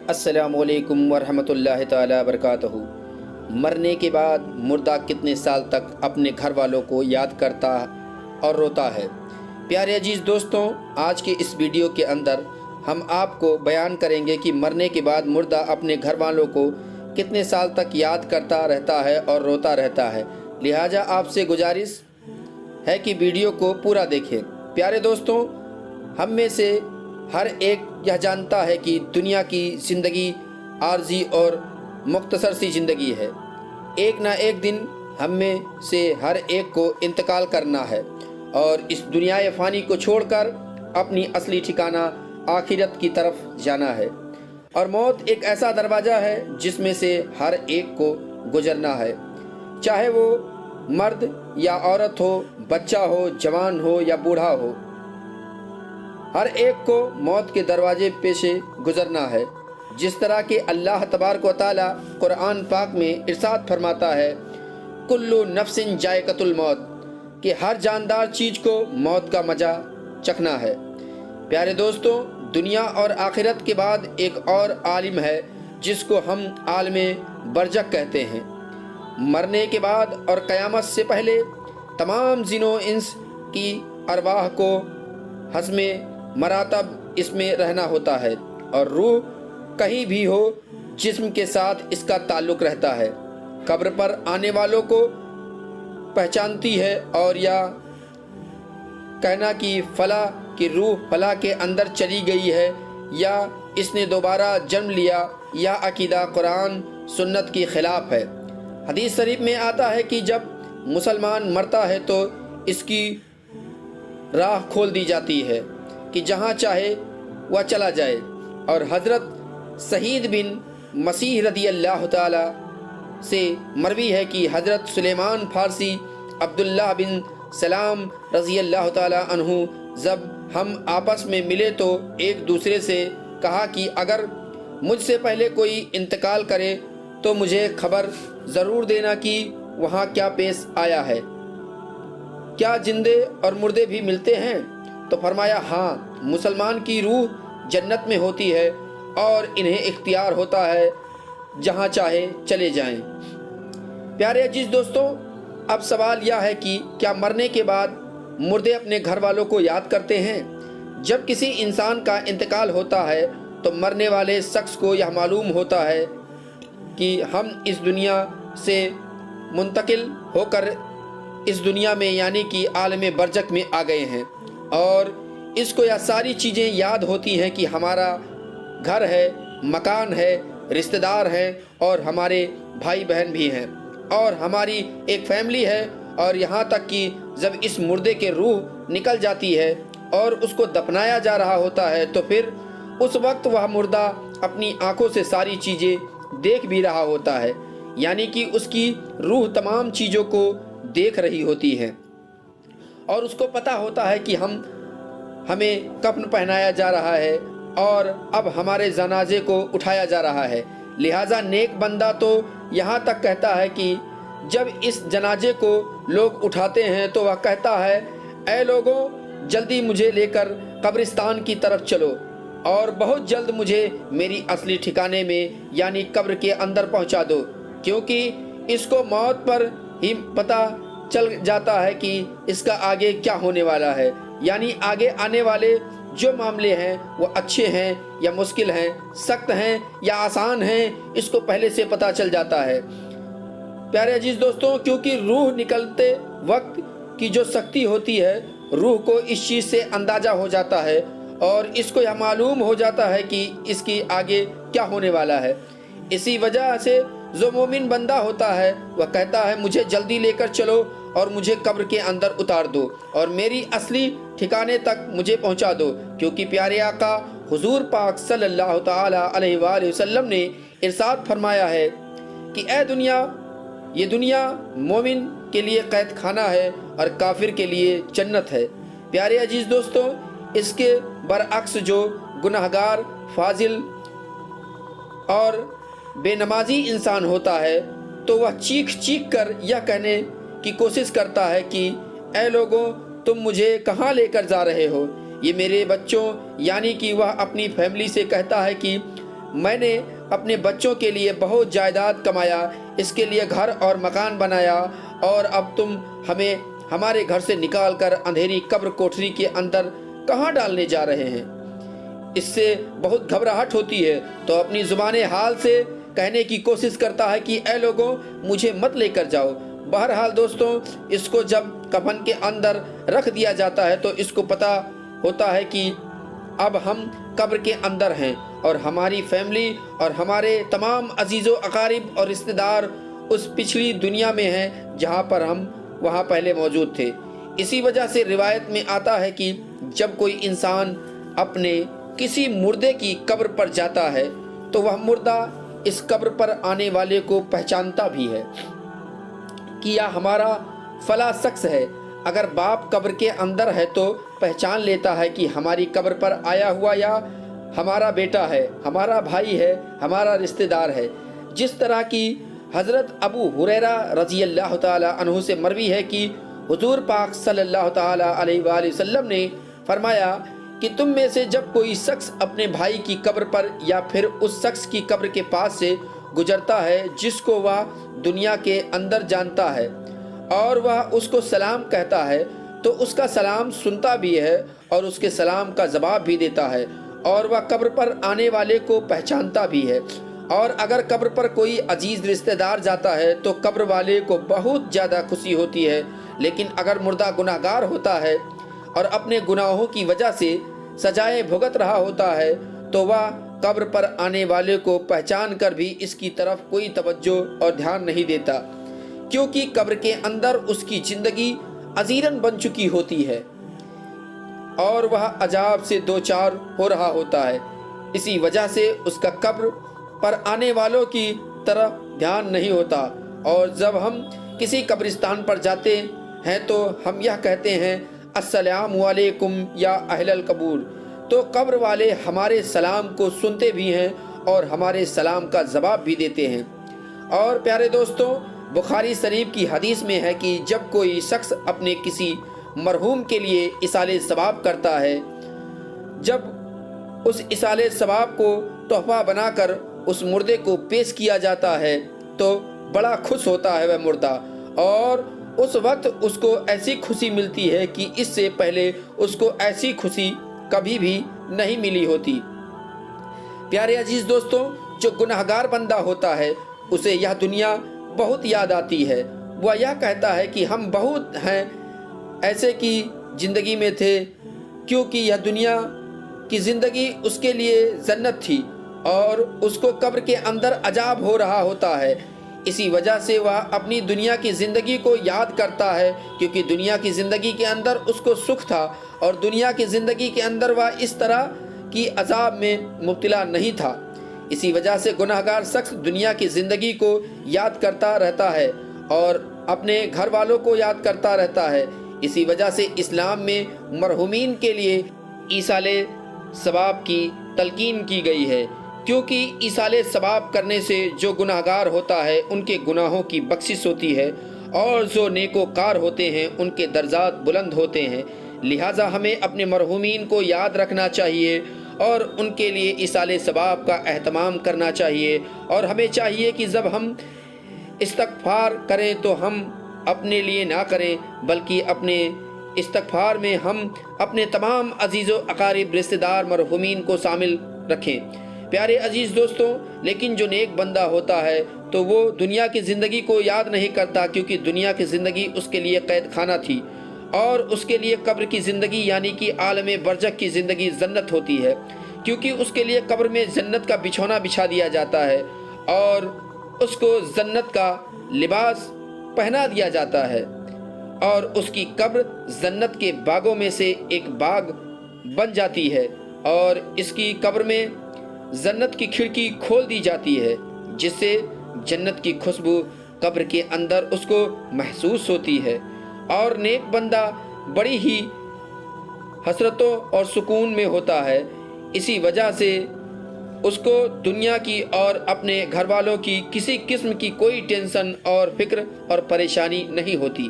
السلام علیکم ورحمۃ اللہ تعالی وبرکاتہ۔ مرنے کے بعد مردہ کتنے سال تک اپنے گھر والوں کو یاد کرتا اور روتا ہے؟ پیارے عزیز دوستوں، آج کے اس ویڈیو کے اندر ہم آپ کو بیان کریں گے کہ مرنے کے بعد مردہ اپنے گھر والوں کو کتنے سال تک یاد کرتا رہتا ہے اور روتا رہتا ہے۔ لہٰذا آپ سے گزارش ہے کہ ویڈیو کو پورا دیکھیں۔ پیارے دوستوں، ہم میں سے ہر ایک یہ جانتا ہے کہ دنیا کی زندگی عارضی اور مختصر سی زندگی ہے۔ ایک نہ ایک دن ہم میں سے ہر ایک کو انتقال کرنا ہے اور اس دنیا فانی کو چھوڑ کر اپنی اصلی ٹھکانہ آخرت کی طرف جانا ہے۔ اور موت ایک ایسا دروازہ ہے جس میں سے ہر ایک کو گزرنا ہے، چاہے وہ مرد یا عورت ہو، بچہ ہو، جوان ہو یا بوڑھا ہو، ہر ایک کو موت کے دروازے پہ سے گزرنا ہے۔ جس طرح کہ اللہ تبارک و تعالی قرآن پاک میں ارشاد فرماتا ہے، کلُّ نفس ذائقۃ الموت، کہ ہر جاندار چیز کو موت کا مزہ چکھنا ہے۔ پیارے دوستوں، دنیا اور آخرت کے بعد ایک اور عالم ہے جس کو ہم عالم برزخ کہتے ہیں۔ مرنے کے بعد اور قیامت سے پہلے تمام جن و انس کی ارواح کو حسب مراتب اس میں رہنا ہوتا ہے، اور روح کہیں بھی ہو جسم کے ساتھ اس کا تعلق رہتا ہے۔ قبر پر آنے والوں کو پہچانتی ہے اور یا کہنا کہ فلاں کی روح فلاں کے اندر چلی گئی ہے یا اس نے دوبارہ جنم لیا، یا عقیدہ قرآن سنت کی خلاف ہے۔ حدیث شریف میں آتا ہے کہ جب مسلمان مرتا ہے تو اس کی راہ کھول دی جاتی ہے کہ جہاں چاہے وہ چلا جائے۔ اور حضرت سعید بن مسیح رضی اللہ تعالی سے مروی ہے کہ حضرت سلیمان فارسی عبداللہ بن سلام رضی اللہ تعالی عنہ جب ہم آپس میں ملے تو ایک دوسرے سے کہا کہ اگر مجھ سے پہلے کوئی انتقال کرے تو مجھے خبر ضرور دینا کہ وہاں کیا پیش آیا ہے، کیا زندے اور مردے بھی ملتے ہیں؟ تو فرمایا، ہاں، مسلمان کی روح جنت میں ہوتی ہے اور انہیں اختیار ہوتا ہے جہاں چاہے چلے جائیں۔ پیارے عزیز دوستوں، اب سوال یہ ہے کہ کیا مرنے کے بعد مردے اپنے گھر والوں کو یاد کرتے ہیں؟ جب کسی انسان کا انتقال ہوتا ہے تو مرنے والے شخص کو یہ معلوم ہوتا ہے کہ ہم اس دنیا سے منتقل ہو کر اس دنیا میں یعنی کہ عالم برزخ میں آ گئے ہیں، اور اس کو یہ ساری چیزیں یاد ہوتی ہیں کہ ہمارا گھر ہے، مکان ہے، رشتہ دار ہیں اور ہمارے بھائی بہن بھی ہیں اور ہماری ایک فیملی ہے۔ اور یہاں تک کہ جب اس مردے کے روح نکل جاتی ہے اور اس کو دفنایا جا رہا ہوتا ہے تو پھر اس وقت وہ مردہ اپنی آنکھوں سے ساری چیزیں دیکھ بھی رہا ہوتا ہے، یعنی کہ اس کی روح تمام چیزوں کو دیکھ رہی ہوتی ہے اور اس کو پتہ ہوتا ہے کہ ہمیں کفن پہنایا جا رہا ہے اور اب ہمارے جنازے کو اٹھایا جا رہا ہے۔ لہٰذا نیک بندہ تو یہاں تک کہتا ہے کہ جب اس جنازے کو لوگ اٹھاتے ہیں تو وہ کہتا ہے، اے لوگوں، جلدی مجھے لے کر قبرستان کی طرف چلو اور بہت جلد مجھے میری اصلی ٹھکانے میں یعنی قبر کے اندر پہنچا دو، کیونکہ اس کو موت پر ہی پتہ چل جاتا ہے کہ اس کا آگے کیا ہونے والا ہے، یعنی آگے آنے والے جو معاملے ہیں وہ اچھے ہیں یا مشکل ہیں، سخت ہیں یا آسان ہیں، اس کو پہلے سے پتہ چل جاتا ہے۔ پیارے عزیز دوستوں، کیونکہ روح نکلتے وقت کی جو سختی ہوتی ہے، روح کو اس چیز سے اندازہ ہو جاتا ہے اور اس کو یہ معلوم ہو جاتا ہے کہ اس کی آگے کیا ہونے والا ہے۔ اسی وجہ سے جو مومن بندہ ہوتا ہے وہ کہتا ہے، مجھے جلدی لے کر چلو اور مجھے قبر کے اندر اتار دو اور میری اصلی ٹھکانے تک مجھے پہنچا دو، کیونکہ پیارے آقا حضور پاک صلی اللہ تعالی علیہ وآلہ وسلم نے ارشاد فرمایا ہے کہ اے دنیا، یہ دنیا مومن کے لیے قید خانہ ہے اور کافر کے لیے جنت ہے۔ پیارے عزیز دوستوں، اس کے برعکس جو گناہگار، فاضل اور بے نمازی انسان ہوتا ہے تو وہ چیخ چیخ کر یہ کہنے کی کوشش کرتا ہے کہ اے لوگوں، تم مجھے کہاں لے کر جا رہے ہو؟ یہ میرے بچوں، یعنی کہ وہ اپنی فیملی سے کہتا ہے کہ میں نے اپنے بچوں کے لیے بہت جائیداد کمایا، اس کے لیے گھر اور مکان بنایا، اور اب تم ہمیں ہمارے گھر سے نکال کر اندھیری قبر کوٹری کے اندر کہاں ڈالنے جا رہے ہیں؟ اس سے بہت گھبراہٹ ہوتی ہے، تو اپنی زبان حال سے کہنے کی کوشش کرتا ہے کہ اے لوگوں، مجھے مت لے کر جاؤ۔ بہرحال دوستوں، اس کو جب کفن کے اندر رکھ دیا جاتا ہے تو اس کو پتہ ہوتا ہے کہ اب ہم قبر کے اندر ہیں، اور ہماری فیملی اور ہمارے تمام عزیز و اقارب اور رشتہ دار اس پچھلی دنیا میں ہیں جہاں پر ہم وہاں پہلے موجود تھے۔ اسی وجہ سے روایت میں آتا ہے کہ جب کوئی انسان اپنے کسی مردے کی قبر پر جاتا ہے تو وہ مردہ اس قبر پر آنے والے کو پہچانتا بھی ہے کہ یہ ہمارا فلاں شخص ہے۔ اگر باپ قبر کے اندر ہے تو پہچان لیتا ہے کہ ہماری قبر پر آیا ہوا یا ہمارا بیٹا ہے، ہمارا بھائی ہے، ہمارا رشتہ دار ہے۔ جس طرح کی حضرت ابو ہریرہ رضی اللہ تعالی عنہ سے مروی ہے کہ حضور پاک صلی اللہ تعالی علیہ وآلہ وسلم نے فرمایا کہ تم میں سے جب کوئی شخص اپنے بھائی کی قبر پر یا پھر اس شخص کی قبر کے پاس سے گزرتا ہے جس کو وہ دنیا کے اندر جانتا ہے، اور وہ اس کو سلام کہتا ہے، تو اس کا سلام سنتا بھی ہے اور اس کے سلام کا جواب بھی دیتا ہے، اور وہ قبر پر آنے والے کو پہچانتا بھی ہے۔ اور اگر قبر پر کوئی عزیز رشتہ دار جاتا ہے تو قبر والے کو بہت زیادہ خوشی ہوتی ہے، لیکن اگر مردہ گناہگار ہوتا ہے اور اپنے گناہوں کی وجہ سے سزائے بھگت رہا ہوتا ہے تو وہ قبر پر آنے والے کو پہچان کر بھی اس کی طرف کوئی توجہ اور دھیان نہیں دیتا، کیونکہ قبر کے اندر اس کی زندگی عذیرن بن چکی ہوتی ہے اور وہ عذاب سے دوچار ہو رہا ہوتا ہے۔ اسی وجہ سے اس کا قبر پر آنے والوں کی طرف دھیان نہیں ہوتا، اور جب ہم کسی قبرستان پر جاتے ہیں تو ہم یہ کہتے ہیں السلام علیکم یا اہل القبور، تو قبر والے ہمارے سلام کو سنتے بھی ہیں اور ہمارے سلام کا جواب بھی دیتے ہیں۔ اور پیارے دوستوں، بخاری شریف کی حدیث میں ہے کہ جب کوئی شخص اپنے کسی مرحوم کے لیے ایصال ثواب کرتا ہے، جب اس ایصال ثواب کو تحفہ بنا کر اس مردے کو پیش کیا جاتا ہے تو بڑا خوش ہوتا ہے وہ مردہ، اور اس وقت اس کو ایسی خوشی ملتی ہے کہ اس سے پہلے اس کو ایسی خوشی کبھی بھی نہیں ملی ہوتی۔ پیارے عزیز دوستوں، جو گناہگار بندہ ہوتا ہے اسے یہ دنیا بہت یاد آتی ہے۔ وہ یہ کہتا ہے کہ ہم بہت ہیں ایسے کی زندگی میں تھے، کیونکہ یہ دنیا کی زندگی اس کے لیے جنت تھی اور اس کو قبر کے اندر عذاب ہو رہا ہوتا ہے۔ اسی وجہ سے وہ اپنی دنیا کی زندگی کو یاد کرتا ہے، کیونکہ دنیا کی زندگی کے اندر اس کو سکھ تھا اور دنیا کی زندگی کے اندر وہ اس طرح کی عذاب میں مبتلا نہیں تھا۔ اسی وجہ سے گناہگار شخص دنیا کی زندگی کو یاد کرتا رہتا ہے اور اپنے گھر والوں کو یاد کرتا رہتا ہے۔ اسی وجہ سے اسلام میں مرحومین کے لیے ایصال ثواب کی تلقین کی گئی ہے، کیونکہ ایصال ثواب کرنے سے جو گناہگار ہوتا ہے ان کے گناہوں کی بخشش ہوتی ہے، اور جو نیکوکار ہوتے ہیں ان کے درجات بلند ہوتے ہیں۔ لہٰذا ہمیں اپنے مرحومین کو یاد رکھنا چاہیے اور ان کے لیے ایصال ثواب کا اہتمام کرنا چاہیے، اور ہمیں چاہیے کہ جب ہم استغفار کریں تو ہم اپنے لیے نہ کریں بلکہ اپنے استغفار میں ہم اپنے تمام عزیز و اقارب رشتہ دار مرحومین کو شامل رکھیں۔ پیارے عزیز دوستوں، لیکن جو نیک بندہ ہوتا ہے تو وہ دنیا کی زندگی کو یاد نہیں کرتا، کیونکہ دنیا کی زندگی اس کے لیے قید خانہ تھی، اور اس کے لیے قبر کی زندگی یعنی کہ عالم برزخ کی زندگی جنت ہوتی ہے، کیونکہ اس کے لیے قبر میں جنت کا بچھونا بچھا دیا جاتا ہے اور اس کو جنت کا لباس پہنا دیا جاتا ہے، اور اس کی قبر جنت کے باغوں میں سے ایک باغ بن جاتی ہے، اور اس کی قبر میں جنت کی کھڑکی کھول دی جاتی ہے جس سے جنت کی خوشبو قبر کے اندر اس کو محسوس ہوتی ہے، اور نیک بندہ بڑی ہی حسرتوں اور سکون میں ہوتا ہے۔ اسی وجہ سے اس کو دنیا کی اور اپنے گھر والوں کی کسی قسم کی کوئی ٹینشن اور فکر اور پریشانی نہیں ہوتی،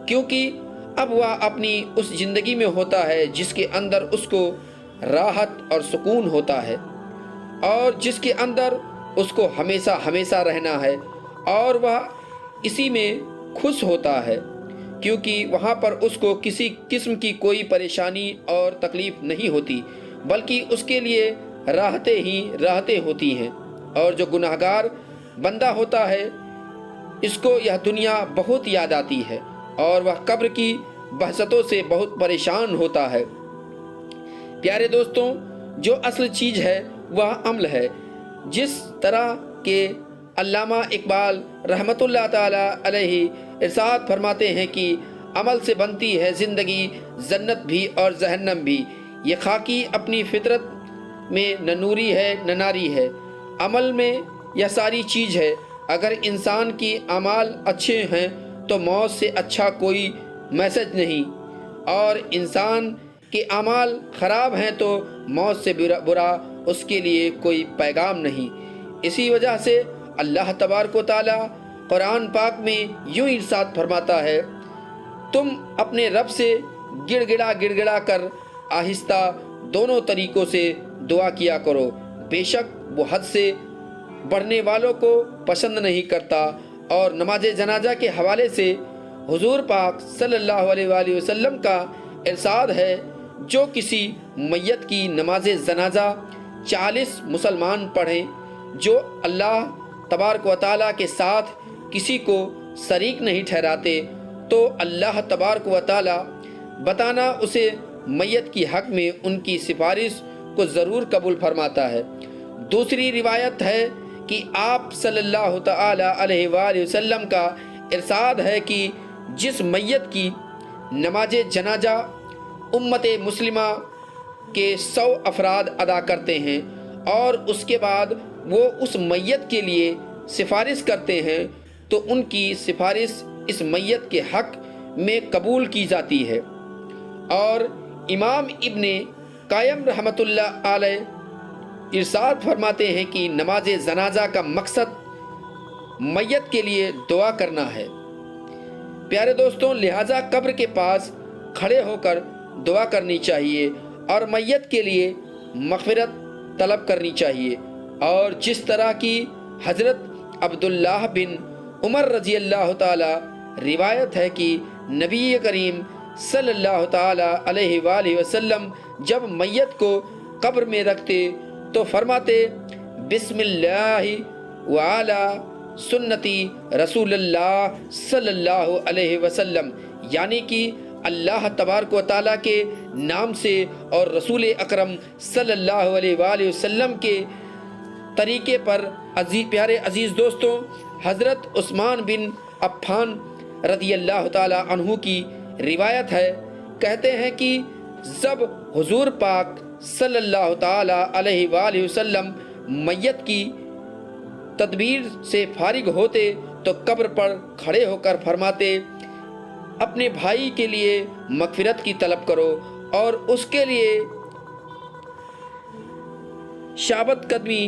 کیونکہ اب وہ اپنی اس زندگی میں ہوتا ہے جس کے اندر اس کو راحت اور سکون ہوتا ہے۔ اور جس کے اندر اس کو ہمیشہ ہمیشہ رہنا ہے، اور وہ اسی میں خوش ہوتا ہے، کیونکہ وہاں پر اس کو کسی قسم کی کوئی پریشانی اور تکلیف نہیں ہوتی، بلکہ اس کے لیے راحتیں ہی راحتیں ہوتی ہیں۔ اور جو گناہگار بندہ ہوتا ہے، اس کو یہ دنیا بہت یاد آتی ہے، اور وہ قبر کی بحثتوں سے بہت پریشان ہوتا ہے۔ پیارے دوستوں، جو اصل چیز ہے وہ عمل ہے۔ جس طرح کہ علامہ اقبال رحمۃ اللہ تعالی علیہ ارشاد فرماتے ہیں کہ عمل سے بنتی ہے زندگی، جنت بھی اور جہنم بھی۔ یہ خاکی اپنی فطرت میں نہ نوری ہے نہ ناری ہے، عمل میں یہ ساری چیز ہے۔ اگر انسان کی اعمال اچھے ہیں تو موت سے اچھا کوئی میسج نہیں، اور انسان کے اعمال خراب ہیں تو موت سے برا اس کے لیے کوئی پیغام نہیں۔ اسی وجہ سے اللہ تبارک و تعالی قرآن پاک میں یوں ارشاد فرماتا ہے، تم اپنے رب سے گڑ گڑا کر آہستہ دونوں طریقوں سے دعا کیا کرو، بے شک وہ حد سے بڑھنے والوں کو پسند نہیں کرتا۔ اور نماز جنازہ کے حوالے سے حضور پاک صلی اللہ علیہ وآلہ وسلم کا ارشاد ہے، جو کسی میت کی نماز جنازہ 40 مسلمان پڑھیں جو اللہ تبارک و تعالیٰ کے ساتھ کسی کو شریک نہیں ٹھہراتے، تو اللہ تبارک و تعالیٰ بتانا اسے میت کی حق میں ان کی سفارش کو ضرور قبول فرماتا ہے۔ دوسری روایت ہے کہ آپ صلی اللہ تعالی علیہ وآلہ وسلم کا ارشاد ہے کہ جس میت کی نماز جنازہ امت مسلمہ کے 100 افراد ادا کرتے ہیں اور اس کے بعد وہ اس میت کے لیے سفارش کرتے ہیں تو ان کی سفارش اس میت کے حق میں قبول کی جاتی ہے۔ اور امام ابن قیم رحمۃ اللہ علیہ ارشاد فرماتے ہیں کہ نماز جنازہ کا مقصد میت کے لیے دعا کرنا ہے۔ پیارے دوستوں، لہٰذا قبر کے پاس کھڑے ہو کر دعا کرنی چاہیے اور میت کے لیے مغفرت طلب کرنی چاہیے۔ اور جس طرح کی حضرت عبداللہ بن عمر رضی اللہ تعالی روایت ہے کہ نبی کریم صلی اللہ تعالی علیہ وآلہ وسلم جب میت کو قبر میں رکھتے تو فرماتے، بسم اللہ وعلی سنتی رسول اللہ صلی اللہ علیہ وسلم، یعنی کہ اللہ تبارک و تعالیٰ کے نام سے اور رسول اکرم صلی اللہ علیہ وآلہ وسلم کے طریقے پر۔ پیارے عزیز دوستوں، حضرت عثمان بن عفان رضی اللہ تعالی عنہ کی روایت ہے، کہتے ہیں کہ جب حضور پاک صلی اللہ تعالی علیہ وآلہ وسلم میت کی تدبیر سے فارغ ہوتے تو قبر پر کھڑے ہو کر فرماتے، اپنے بھائی کے لیے مغفرت کی طلب کرو اور اس کے لیے ثابت قدمی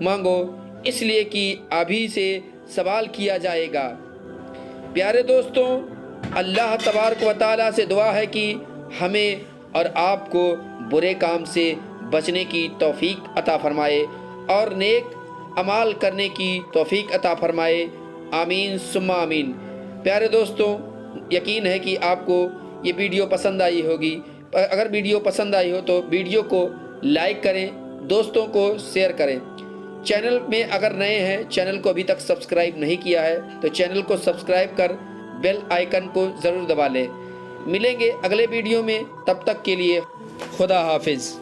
مانگو، اس لیے کہ ابھی سے سوال کیا جائے گا۔ پیارے دوستوں، اللہ تبارک و تعالیٰ سے دعا ہے کہ ہمیں اور آپ کو برے کام سے بچنے کی توفیق عطا فرمائے اور نیک اعمال کرنے کی توفیق عطا فرمائے، آمین ثم آمین۔ پیارے دوستوں، یقین ہے کہ آپ کو یہ ویڈیو پسند آئی ہوگی۔ اگر ویڈیو پسند آئی ہو تو ویڈیو کو لائک کریں، دوستوں کو شیئر کریں۔ چینل میں اگر نئے ہیں، چینل کو ابھی تک سبسکرائب نہیں کیا ہے تو چینل کو سبسکرائب کر بیل آئیکن کو ضرور دبا لیں۔ ملیں گے اگلے ویڈیو میں، تب تک کے لیے خدا حافظ۔